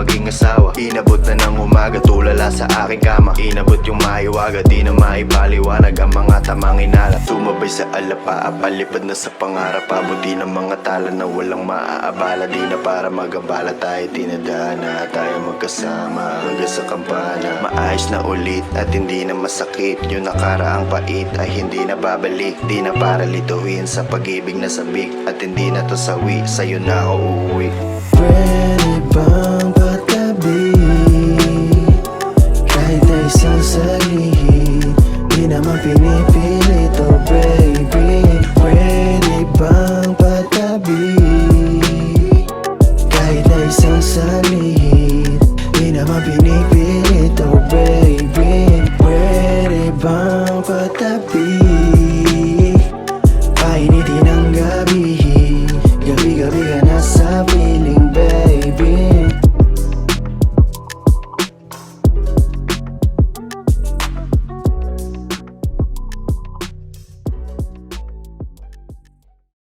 maging asawa. Inabot na ng umaga, tulala sa aking kama. Inabot yung maiwaga, di na maipaliwanag ang mga tamang inalap. Tumabay sa alapa, palipad na sa pangarap. Abuti ng mga tala na walang maaabala. Di na para magabala tayo, tinadaan na tayo magkasama hanggang sa kampana. Maayos na ulit at hindi na masakit. Yung nakaraang pait ay hindi na babalik. Di na para lituhin sa pag-ibig na sabik. At hindi na to sawi, sa'yo na ako uuwi. Pwede bang patabi kahit na isang saglit? Di naman pinipilit, oh baby. Pwede bang patabi kahit na isang saglit?